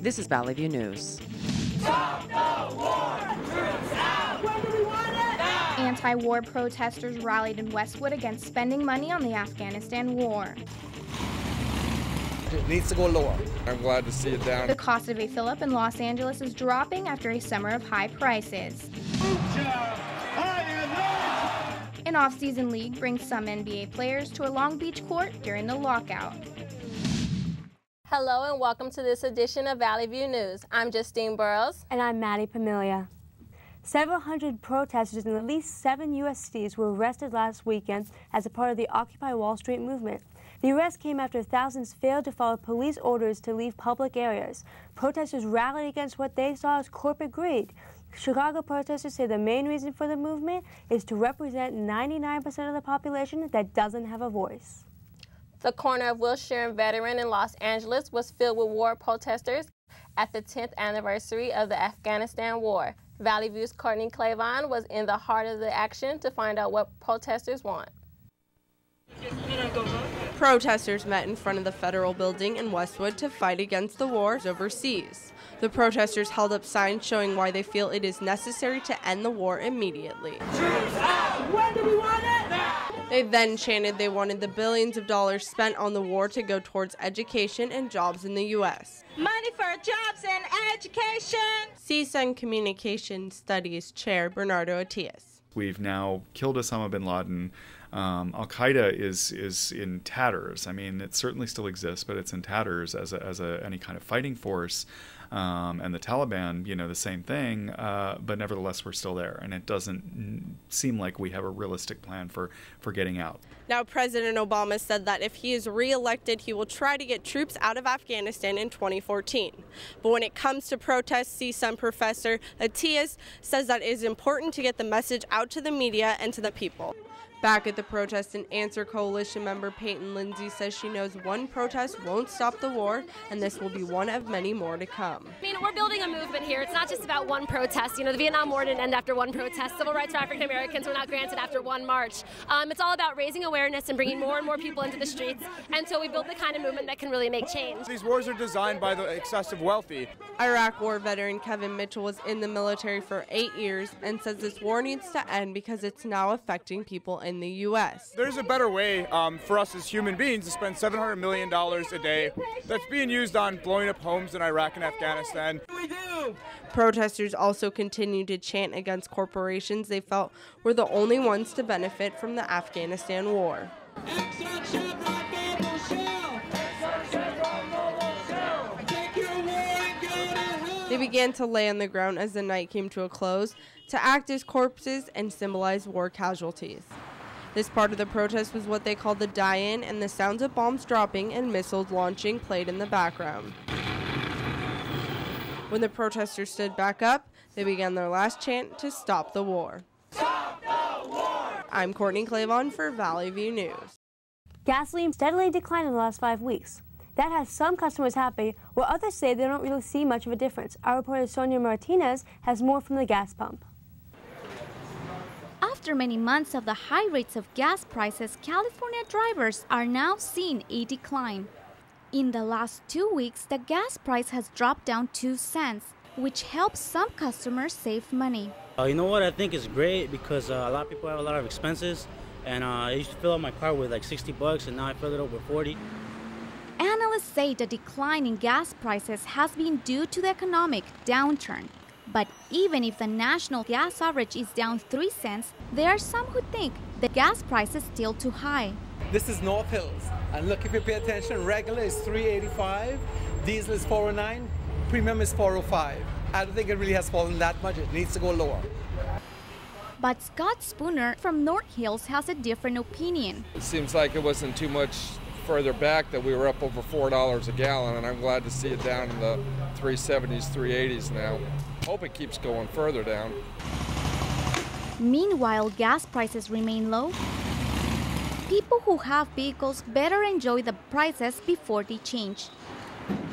This is Valley View News. Stop the war! Troops out! When do we want it? Now! Anti-war protesters rallied in Westwood against spending money on the Afghanistan war. It needs to go lower. I'm glad to see it down. The cost of a fill-up in Los Angeles is dropping after a summer of high prices. An off-season league brings some NBA players to a Long Beach court during the lockout. Hello and welcome to this edition of Valley View News. I'm Justine Burrows. And I'm Maddie Pamilia. Several hundred protesters in at least 7 U.S. cities were arrested last weekend as a part of the Occupy Wall Street movement. The arrest came after thousands failed to follow police orders to leave public areas. Protesters rallied against what they saw as corporate greed. Chicago protesters say the main reason for the movement is to represent 99% of the population that doesn't have a voice. The corner of Wilshire and Veteran in Los Angeles was filled with war protesters at the 10th anniversary of the Afghanistan war. Valley View's Courtney Clavon was in the heart of the action to find out what protesters want. Protesters met in front of the federal building in Westwood to fight against the wars overseas. The protesters held up signs showing why they feel it is necessary to end the war immediately. Troops out! When do we want it? Now! They then chanted they wanted the billions of dollars spent on the war to go towards education and jobs in the U.S. Money for jobs and education! CSUN Communication Studies Chair Bernardo Atias. We've now killed Osama bin Laden. Al-Qaeda is in tatters. I mean, it certainly still exists, but it's in tatters as any kind of fighting force. And the Taliban, the same thing, but nevertheless, we're still there. And it doesn't seem like we have a realistic plan for getting out. Now, President Obama said that if he is reelected, he will try to get troops out of Afghanistan in 2014. But when it comes to protests, CSUN professor Atias says that it is important to get the message out to the media and to the people. Back at the protest, an Answer Coalition member, Peyton Lindsay, says she knows one protest won't stop the war, and this will be one of many more to come. I mean, we're building a movement here. It's not just about one protest. The Vietnam War didn't end after one protest. Civil rights for African Americans were not granted after one march. It's all about raising awareness and bringing more and more people into the streets until we build the kind of movement that can really make change. These wars are designed by the excessive wealthy. Iraq War veteran Kevin Mitchell was in the military for 8 years and says this war needs to end because it's now affecting people in the U.S. There's a better way for us as human beings to spend $700 million a day that's being used on blowing up homes in Iraq and Afghanistan. Protesters also continued to chant against corporations they felt were the only ones to benefit from the Afghanistan war. They began to lay on the ground as the night came to a close to act as corpses and symbolize war casualties. This part of the protest was what they called the die-in, and the sounds of bombs dropping and missiles launching played in the background. When the protesters stood back up, they began their last chant to stop the war. Stop the war! I'm Courtney Clavon for Valley View News. Gasoline steadily declined in the last 5 weeks. That has some customers happy, while others say they don't really see much of a difference. Our reporter Sonia Martinez has more from the gas pump. After many months of the high rates of gas prices, California drivers are now seeing a decline. In the last 2 weeks, the gas price has dropped down 2 cents, which helps some customers save money. You know what, I think it's great because a lot of people have a lot of expenses, and I used to fill up my car with like $60, and now I fill it up with $40. Analysts say the decline in gas prices has been due to the economic downturn. But even if the national gas average is down 3 cents, there are some who think the gas price is still too high. This is North Hills, and look, if you pay attention, regular is $3.85, diesel is $4.09, premium is $4.05. I don't think it really has fallen that much. It needs to go lower. But Scott Spooner from North Hills has a different opinion. It seems like it wasn't too much further back that we were up over $4 a gallon, and I'm glad to see it down in the 370s, 380s now. Hope it keeps going further down. Meanwhile, gas prices remain low. People who have vehicles better enjoy the prices before they change.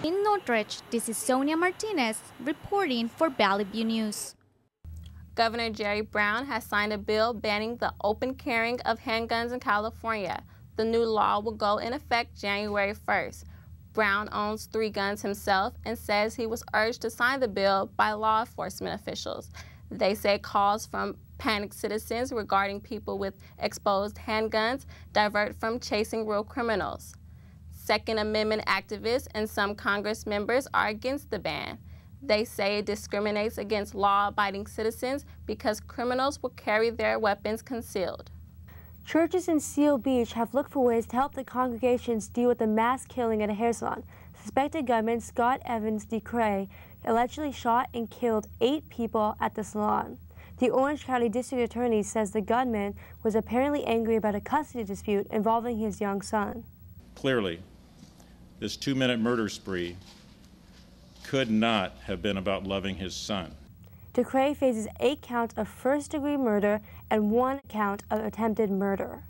In Northridge, this is Sonia Martinez reporting for Valley View News. Governor Jerry Brown has signed a bill banning the open carrying of handguns in California. The new law will go in effect January 1st. Brown owns 3 guns himself and says he was urged to sign the bill by law enforcement officials. They say calls from panicked citizens regarding people with exposed handguns divert from chasing real criminals. Second Amendment activists and some Congress members are against the ban. They say it discriminates against law-abiding citizens because criminals will carry their weapons concealed. Churches in Seal Beach have looked for ways to help the congregations deal with the mass killing at a hair salon. Suspected gunman Scott Evans DeCray allegedly shot and killed 8 people at the salon. The Orange County District Attorney says the gunman was apparently angry about a custody dispute involving his young son. Clearly, this 2-minute murder spree could not have been about loving his son. DeCray faces 8 counts of first-degree murder and 1 count of attempted murder.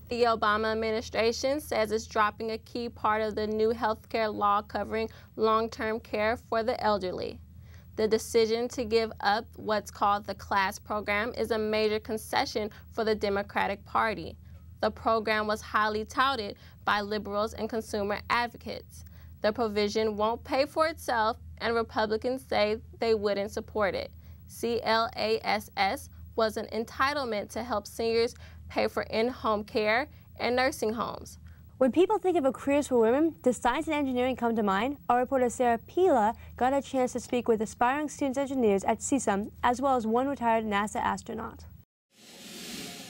The Obama administration says it's dropping a key part of the new health care law covering long-term care for the elderly. The decision to give up what's called the CLASS program is a major concession for the Democratic Party. The program was highly touted by liberals and consumer advocates. The provision won't pay for itself, and Republicans say they wouldn't support it. CLASS was an entitlement to help seniors pay for in-home care and nursing homes. When people think of careers for women, does science and engineering come to mind? Our reporter Sarah Pila got a chance to speak with aspiring student engineers at CSUN, as well as one retired NASA astronaut.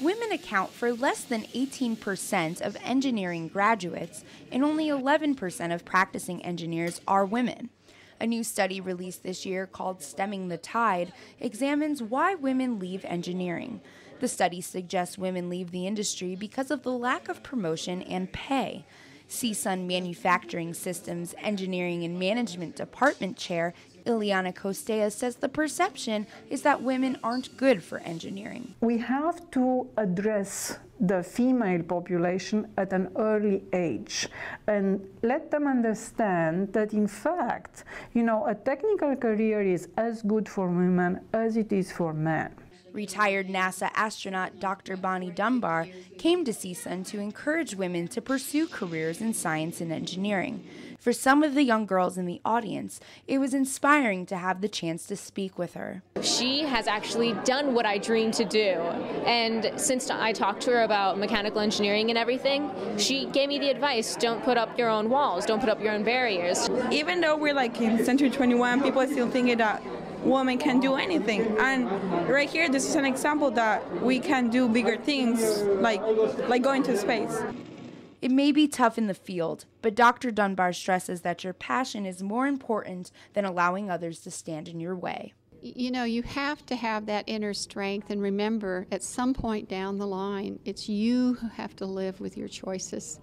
Women account for less than 18% of engineering graduates, and only 11% of practicing engineers are women. A new study released this year called Stemming the Tide examines why women leave engineering. The study suggests women leave the industry because of the lack of promotion and pay. CSUN Manufacturing Systems Engineering and Management Department Chair Ileana Costea says the perception is that women aren't good for engineering. We have to address the female population at an early age and let them understand that in fact, a technical career is as good for women as it is for men. Retired NASA astronaut Dr. Bonnie Dunbar came to CSUN to encourage women to pursue careers in science and engineering. For some of the young girls in the audience, it was inspiring to have the chance to speak with her. She has actually done what I dreamed to do, and since I talked to her about mechanical engineering and everything, she gave me the advice, don't put up your own walls, don't put up your own barriers. Even though we're in Century 21, people are still thinking that women can do anything, and right here this is an example that we can do bigger things like going to space. It may be tough in the field, but Dr. Dunbar stresses that your passion is more important than allowing others to stand in your way. You have to have that inner strength, and remember, at some point down the line, it's you who have to live with your choices.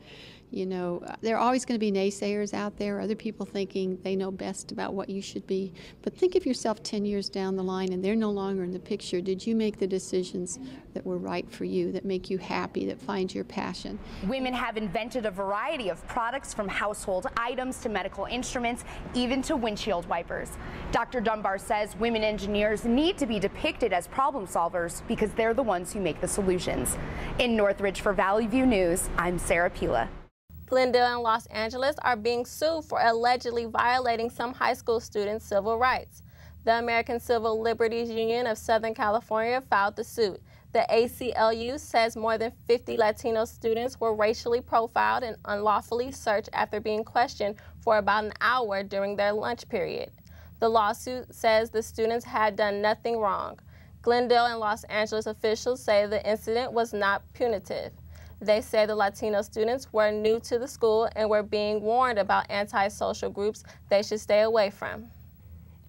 There are always going to be naysayers out there, other people thinking they know best about what you should be. But think of yourself 10 years down the line and they're no longer in the picture. Did you make the decisions that were right for you, that make you happy, that find your passion? Women have invented a variety of products, from household items to medical instruments, even to windshield wipers. Dr. Dunbar says women engineers need to be depicted as problem solvers because they're the ones who make the solutions. In Northridge for Valley View News, I'm Sarah Pila. Glendale and Los Angeles are being sued for allegedly violating some high school students' civil rights. The American Civil Liberties Union of Southern California filed the suit. The ACLU says more than 50 Latino students were racially profiled and unlawfully searched after being questioned for about an hour during their lunch period. The lawsuit says the students had done nothing wrong. Glendale and Los Angeles officials say the incident was not punitive. They say the Latino students were new to the school and were being warned about antisocial groups they should stay away from.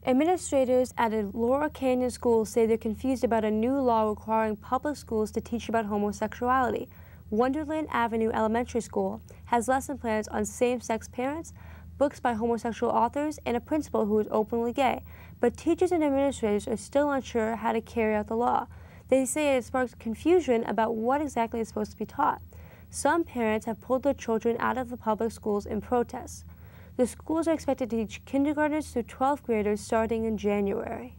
Administrators at a Laurel Canyon school say they're confused about a new law requiring public schools to teach about homosexuality. Wonderland Avenue Elementary School has lesson plans on same-sex parents, books by homosexual authors, and a principal who is openly gay. But teachers and administrators are still unsure how to carry out the law. They say it sparks confusion about what exactly is supposed to be taught. Some parents have pulled their children out of the public schools in protest. The schools are expected to teach kindergartners through 12th graders starting in January.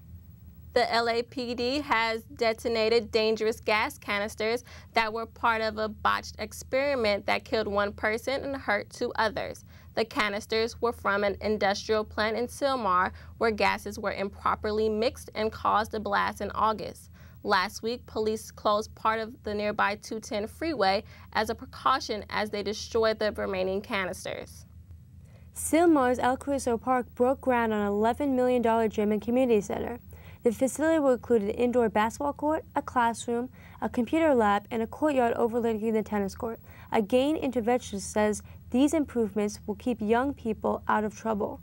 The LAPD has detonated dangerous gas canisters that were part of a botched experiment that killed one person and hurt 2 others. The canisters were from an industrial plant in Sylmar where gases were improperly mixed and caused a blast in August. Last week, police closed part of the nearby 210 freeway as a precaution as they destroyed the remaining canisters. Sylmar's El Carrizo Park broke ground on an $11 million gym and community center. The facility will include an indoor basketball court, a classroom, a computer lab, and a courtyard overlooking the tennis court. A GAIN interventionist says these improvements will keep young people out of trouble.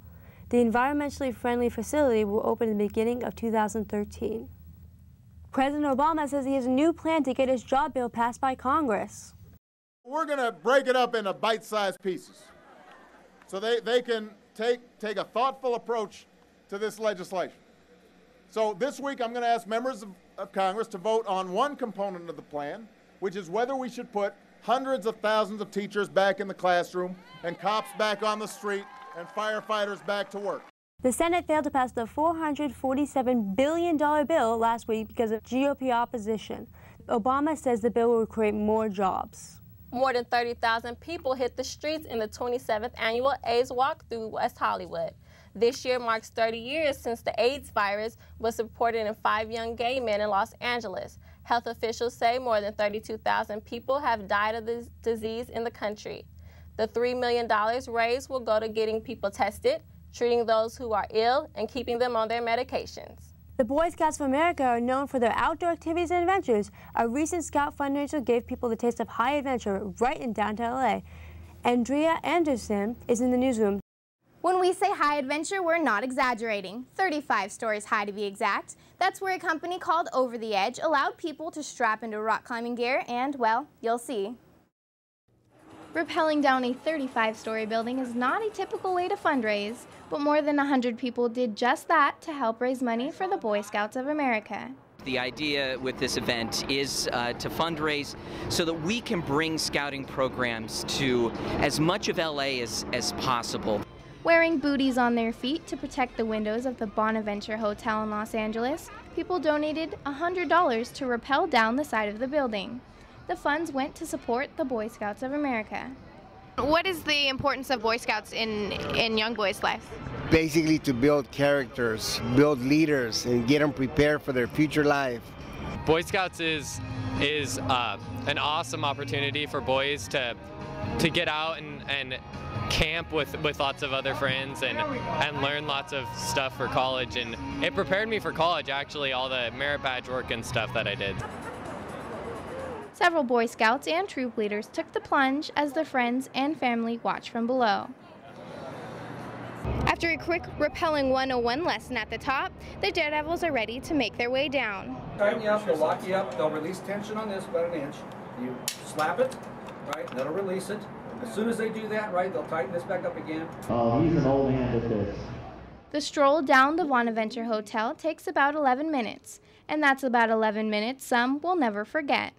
The environmentally friendly facility will open in the beginning of 2013. President Obama says he has a new plan to get his job bill passed by Congress. We're going to break it up into bite-sized pieces so they can take a thoughtful approach to this legislation. So this week I'm going to ask members of Congress to vote on one component of the plan, which is whether we should put hundreds of thousands of teachers back in the classroom and cops back on the street and firefighters back to work. The Senate failed to pass the $447 billion bill last week because of GOP opposition. Obama says the bill will create more jobs. More than 30,000 people hit the streets in the 27th annual AIDS Walk through West Hollywood. This year marks 30 years since the AIDS virus was reported in 5 young gay men in Los Angeles. Health officials say more than 32,000 people have died of the disease in the country. The $3 million raised will go to getting people tested, treating those who are ill, and keeping them on their medications. The Boy Scouts of America are known for their outdoor activities and adventures. A recent Scout fundraiser gave people the taste of high adventure right in downtown LA. Andrea Anderson is in the newsroom. When we say high adventure, we're not exaggerating. 35 stories high to be exact. That's where a company called Over the Edge allowed people to strap into rock climbing gear and, well, you'll see. Rappelling down a 35-story building is not a typical way to fundraise, but more than 100 people did just that to help raise money for the Boy Scouts of America. The idea with this event is to fundraise so that we can bring scouting programs to as much of LA as possible. Wearing booties on their feet to protect the windows of the Bonaventure Hotel in Los Angeles, people donated $100 to rappel down the side of the building. The funds went to support the Boy Scouts of America. What is the importance of Boy Scouts in young boys' life? Basically to build characters, build leaders, and get them prepared for their future life. Boy Scouts is an awesome opportunity for boys to get out and camp with lots of other friends and learn lots of stuff for college. And it prepared me for college, actually, all the merit badge work and stuff that I did. Several Boy Scouts and troop leaders took the plunge as their friends and family watched from below. After a quick rappelling 101 lesson at the top, the Daredevils are ready to make their way down. Tighten you up, they'll lock you up, they'll release tension on this about an inch. You slap it, right, and that'll release it. As soon as they do that, right, they'll tighten this back up again. Oh, he's an old hand at this. The stroll down the Bonaventure Hotel takes about 11 minutes, and that's about 11 minutes some will never forget.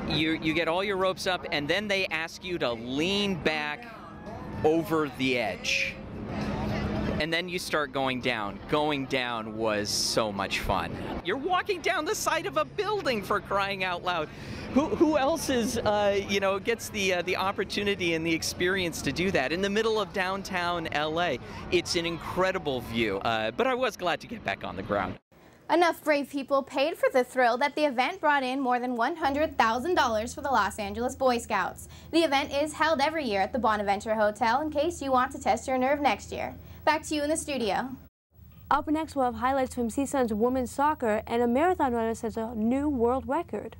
You get all your ropes up, and then they ask you to lean back over the edge. And then you start going down. Going down was so much fun. You're walking down the side of a building, for crying out loud. Who else is, gets the opportunity and the experience to do that in the middle of downtown LA? It's an incredible view, but I was glad to get back on the ground. Enough brave people paid for the thrill that the event brought in more than $100,000 for the Los Angeles Boy Scouts. The event is held every year at the Bonaventure Hotel in case you want to test your nerve next year. Back to you in the studio. Up next, we'll have highlights from CSUN's women's soccer, and a marathon runner sets a new world record.